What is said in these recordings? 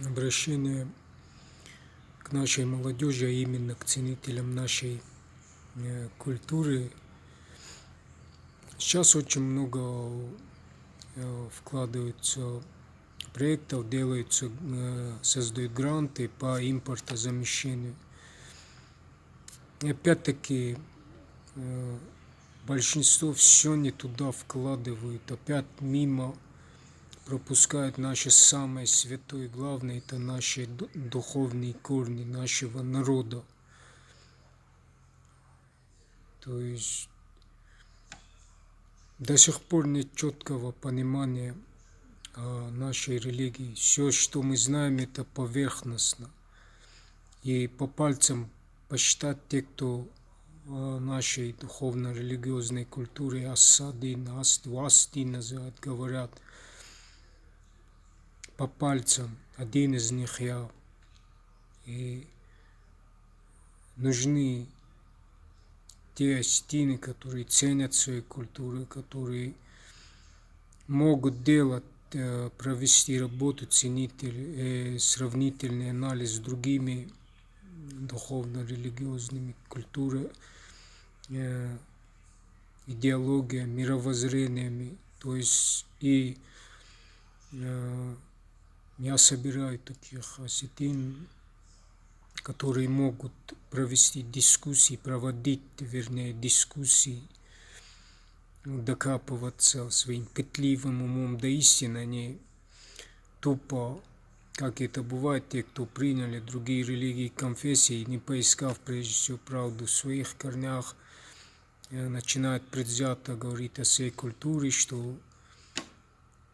обращение к нашей молодежи, а именно к ценителям нашей культуры. Сейчас очень много вкладываются проектов, делаются, создают гранты по импортозамещению. И опять-таки большинство все не туда вкладывают, опять мимо пропускают наше самое святое, главное, это наши духовные корни нашего народа. То есть до сих пор нет четкого понимания нашей религии. Все, что мы знаем, это поверхностно. И по пальцам посчитать те, кто нашей духовно-религиозной культуре асадин, асти называют, говорят, по пальцам. Один из них я. И нужны те астины, которые ценят свою культуру, которые могут делать, провести работу ценитель, сравнительный анализ с другими духовно-религиозными культурами, идеологиями, мировоззрениями. То есть и я собираю таких осетин, которые могут проводить дискуссии, докапываться своим пытливым умом до истины, они тупо, как это бывает, те, кто приняли другие религии, конфессии, не поискав прежде всего правду в своих корнях, начинают предвзято говорить о своей культуре, что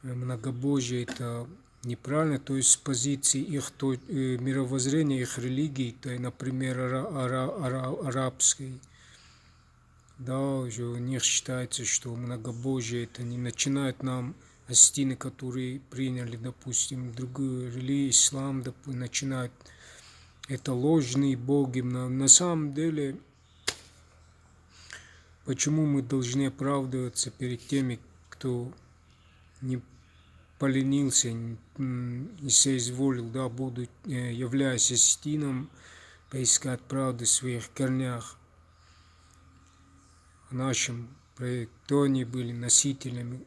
многобожие это неправильно, то есть с позиции их мировоззрения, их религии, то, например, арабской, да, уже у них считается, что многобожие это не начинают нам астины, которые приняли, допустим, другую религию, ислам, начинают это ложные боги. На самом деле, почему мы должны оправдываться перед теми, кто не поленился, не соизволил, да, являясь осетином, поискать правды в своих корнях, в нашем проекте, кто они были носителями,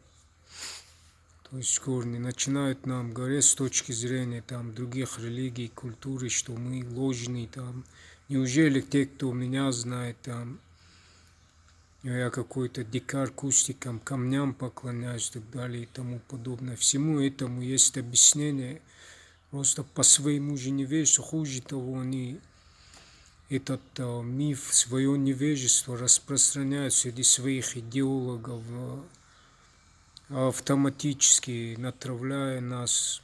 то есть корни, начинают нам говорить с точки зрения там других религий, культуры, что мы ложные там. Неужели те, кто меня знает, там, я какой-то дикарь, кустикам, камням поклоняюсь и так далее и тому подобное. Всему этому есть объяснение. Просто по своему же невежеству, хуже того, они этот миф, свое невежество распространяют среди своих идеологов, автоматически натравляя нас,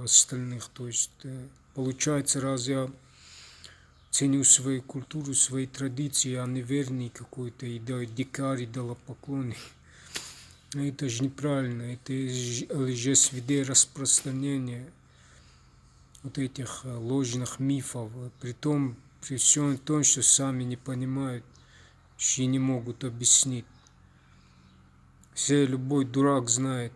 остальных. То есть получается, раз я ценю свою культуру, свои традиции, а не верный какой-то дикарь, идолопоклонник. Это же неправильно, это лжесвидетельство распространения вот этих ложных мифов, при всем том, что сами не понимают и не могут объяснить. Любой дурак знает,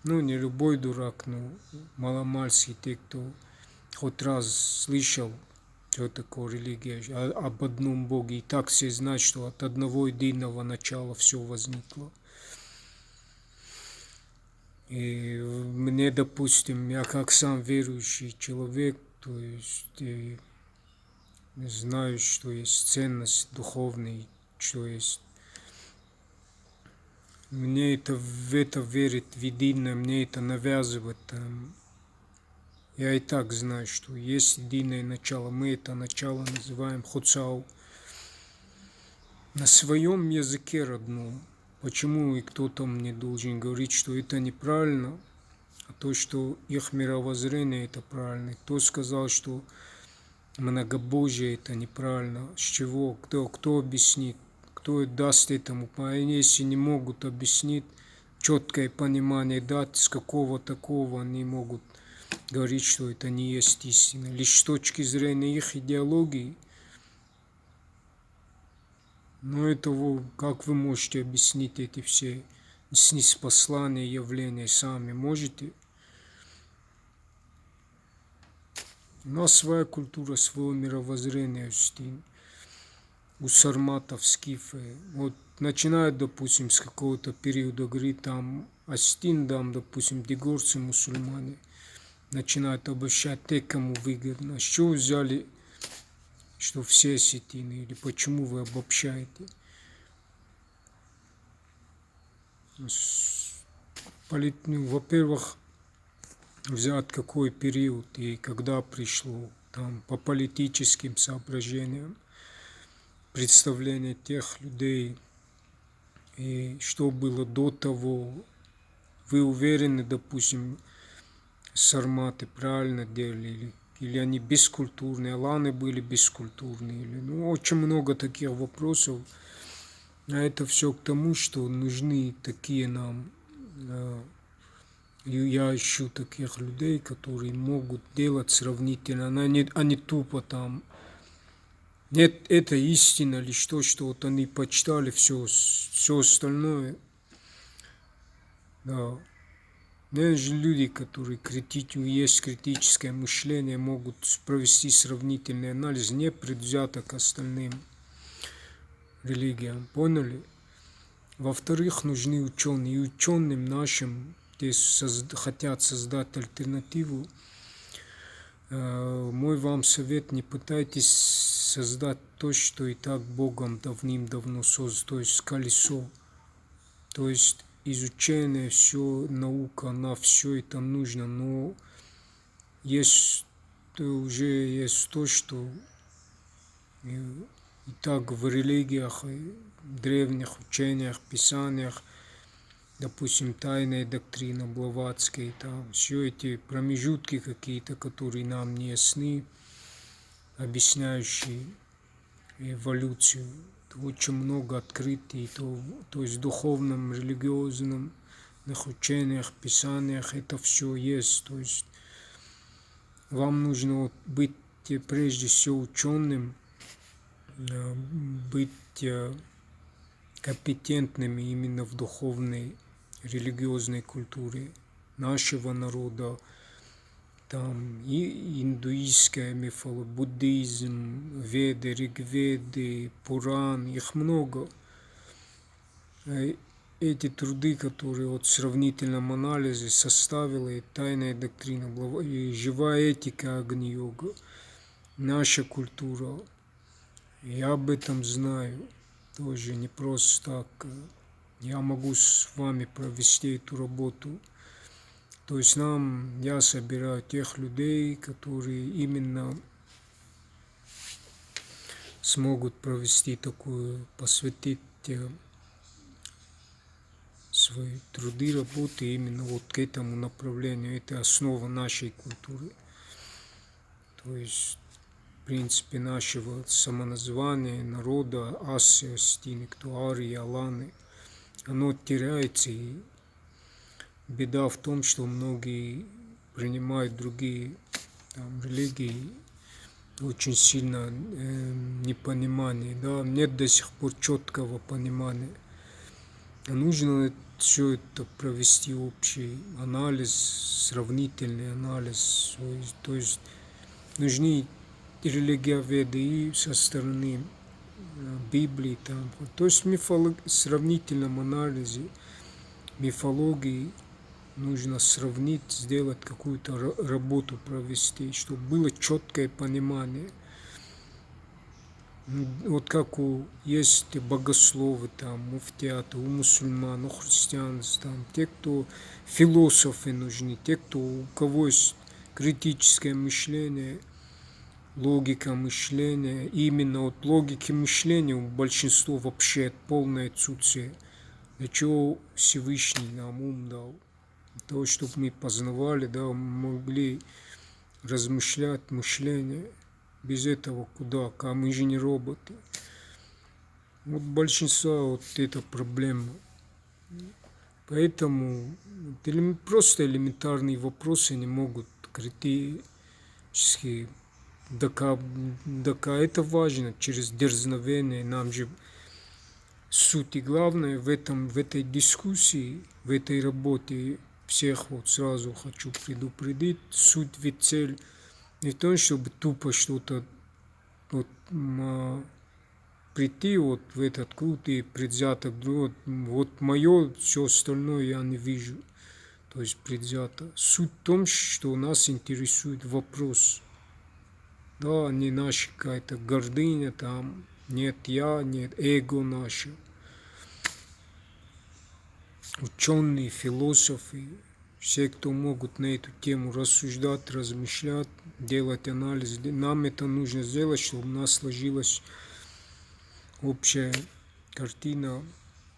не любой дурак, но маломальский, те, кто хоть раз слышал, что такое религия, об одном Боге, и так все знают, что от одного единого начала все возникло. И мне, допустим, я как сам верующий человек, то есть знаю, что есть ценность духовная, что есть. Мне в это верит единое, мне это навязывает. Я и так знаю, что есть единое начало. Мы это начало называем хуцау. На своем языке родном. Почему и кто-то мне должен говорить, что это неправильно, а то, что их мировоззрение это правильно. Кто сказал, что многобожие это неправильно? С чего? Кто объяснит? Кто даст этому? Если не могут объяснить, четкое понимание дать, с какого такого они могут говорить, что это не есть истина. Лишь с точки зрения их идеологии. Но это как вы можете объяснить эти все ниспосланные явления сами? Можете? У нас своя культура, свое мировоззрение, Устин. У сарматов, скифы. Вот начинают, допустим, с какого-то периода говорить там Астин, там, допустим, дегорцы, мусульмане. Начинают обобщать те, кому выгодно. С чего взяли, что все осетины, или почему вы обобщаете? Во-первых, взять какой период и когда пришло, там, по политическим соображениям, представление тех людей, и что было до того. Вы уверены, допустим, сарматы правильно делали, или они бескультурные, аланы были бескультурные, или, ну, очень много таких вопросов. А это все к тому, что нужны такие нам, я ищу таких людей, которые могут делать сравнительно, а не тупо там. Нет, это истина лишь то, что вот они почитали все остальное. Да. Есть же люди, которые есть критическое мышление, могут провести сравнительный анализ, не предвзято к остальным религиям. Поняли? Во-вторых, нужны ученые. И ученым нашим, те хотят создать альтернативу, мой вам совет: не пытайтесь создать то, что и так Богом давным-давно создано, то есть колесо. То есть изучение, все, наука, на все это нужно, но уже есть то, что и так в религиях, в древних учениях, писаниях, допустим, тайная доктрина Блаватской, там все эти промежутки какие-то, которые нам не ясны, объясняющие эволюцию. Очень много открытий, то есть в духовном, религиозном, учениях, писаниях это все есть. То есть вам нужно быть прежде всего ученым, быть компетентными именно в духовной, религиозной культуре нашего народа. Там и индуистская мифология, буддизм, веды, ригведы, Пуран, их много. Эти труды, которые вот в сравнительном анализе составила и тайная доктрина, и живая этика Агни-йога, наша культура. Я об этом знаю тоже не просто так. Я могу с вами провести эту работу. То есть я собираю тех людей, которые именно смогут провести такую, посвятить свои труды, работы именно вот к этому направлению. Это основа нашей культуры. То есть, в принципе, нашего самоназвания народа, Асы, Астины, кто Арии, Аланы, оно теряется. И беда в том, что многие принимают другие религии, очень сильно непонимание, да, нет до сих пор четкого понимания. Нужно все это провести общий анализ, сравнительный анализ, то есть нужны религиоведы и со стороны Библии, там, то есть в сравнительном анализе мифологии нужно сравнить, сделать какую-то работу провести, чтобы было четкое понимание. Вот как есть богословы, там, муфтиаты, у мусульман, у христиан, там, те, кто философы нужны, те, у кого есть критическое мышление, логика мышления. И именно от логики мышления у большинства вообще полное отсутствие. Для чего Всевышний нам ум дал? Для того, чтобы мы познавали, да, могли размышлять, мышление. Без этого куда? А мы же не роботы. Вот большинство вот эта проблема. Поэтому просто элементарные вопросы не могут критически это важно через дерзновение. Нам же суть и главное в этой дискуссии, в этой работе всех вот сразу хочу предупредить, суть ведь цель Не то, чтобы тупо что-то вот, прийти вот в этот круг и предвзято, вот мое, все остальное я не вижу. То есть предвзято. Суть в том, что нас интересует вопрос. Да, не наша какая-то гордыня там, нет я, нет эго наше. Ученые, философы, все, кто могут на эту тему рассуждать, размышлять, делать анализ, нам это нужно сделать, чтобы у нас сложилась общая картина.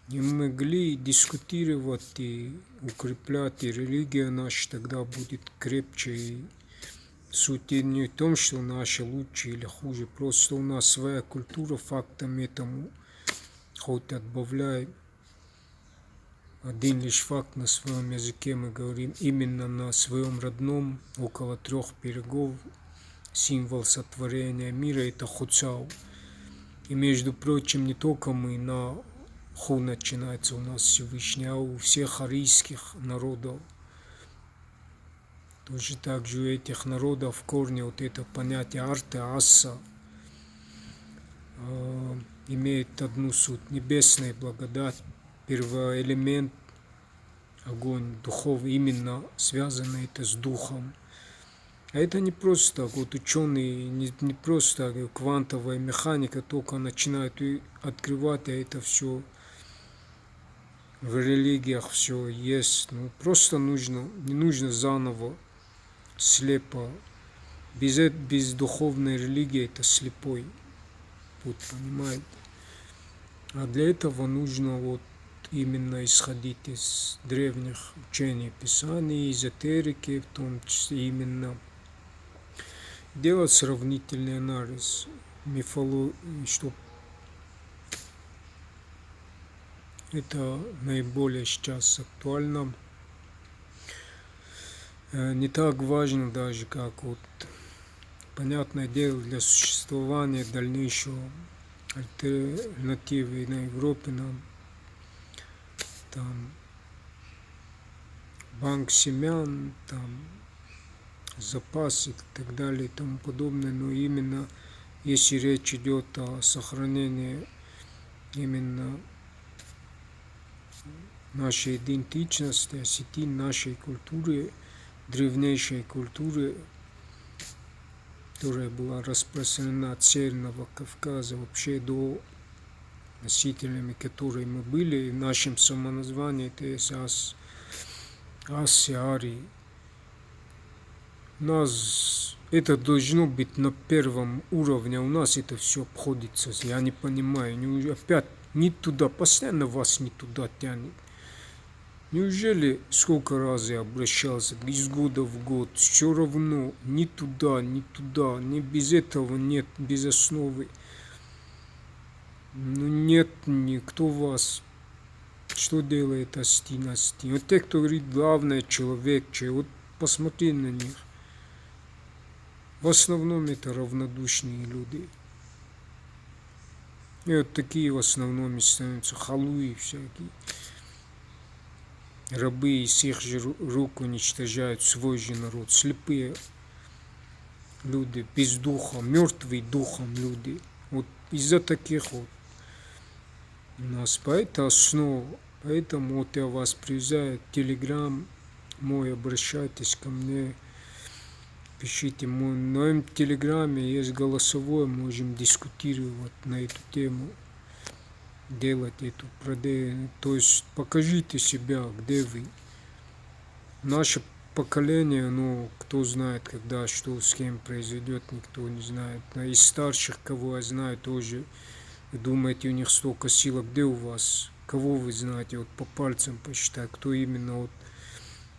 И мы могли дискутировать и укреплять, и религия наша тогда будет крепче. И суть не в том, что наша лучше или хуже, просто у нас своя культура, фактом этому хоть отбавляй. Один лишь факт: на своем языке мы говорим именно на своем родном, около 3 берегов. Символ сотворения мира – это Хуцау. И между прочим, не только мы на Ху начинается у нас Всевышний, а у всех арийских народов. Точно так же у этих народов в корне вот это понятие арте, аса имеет одну суть: небесная благодать, первоэлемент, огонь, духовный, именно связано это с духом. А это не просто, вот ученые, не просто квантовая механика только начинают открывать, а это все в религиях все есть. Ну, просто не нужно заново, слепо. Без духовной религии это слепой путь, понимаете? А для этого нужно вот именно исходить из древних учений, писаний, эзотерики, в том числе именно делать сравнительный анализ мифологии, что это наиболее сейчас актуально. Не так важно даже, как вот, понятное дело, для существования дальнейшего альтернативы на Европе нам там банк семян, там запасы и так далее и тому подобное, но именно если речь идет о сохранении именно нашей идентичности, осетин, нашей культуры, древнейшей культуры, которая была распространена от Северного Кавказа вообще до носителями, которой мы были, в нашем самоназвании это есть Асия, Арии. У нас это должно быть на первом уровне, у нас это все обходится, я не понимаю, опять не туда, постоянно вас не туда тянет. Неужели сколько раз я обращался из года в год, все равно ни туда, ни без этого нет, без основы. Ну нет никто вас, что делает Астин. Вот те, кто говорит, главное человек, вот посмотри на них. В основном это равнодушные люди. И вот такие в основном становятся халуи всякие. Рабы из их же рук уничтожают свой же народ. Слепые люди, без духа, мертвые духом люди. Вот из-за таких вот у нас по этой основе. Поэтому вот я вас призываю, телеграм мой, обращайтесь ко мне, пишите. На моем телеграме есть голосовое, можем дискутировать на эту тему, делать эту продажу. То есть покажите себя, где вы. Наше поколение, ну, кто знает, когда что с кем произойдет, никто не знает. А из старших, кого я знаю, тоже, вы думаете, у них столько сил, а где у вас? Кого вы знаете, вот по пальцам посчитать, кто именно вот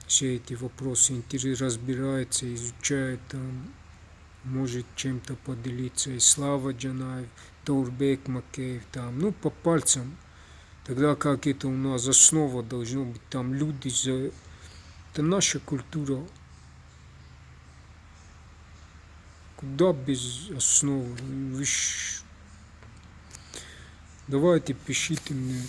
все эти вопросы разбирается, изучает, там, может чем-то поделиться. И Слава Джанаев, Таурбек Макеев, там, ну, по пальцам. Тогда как это у нас основа должно быть, там люди, это наша культура. Куда без основы? Давайте пишите мне.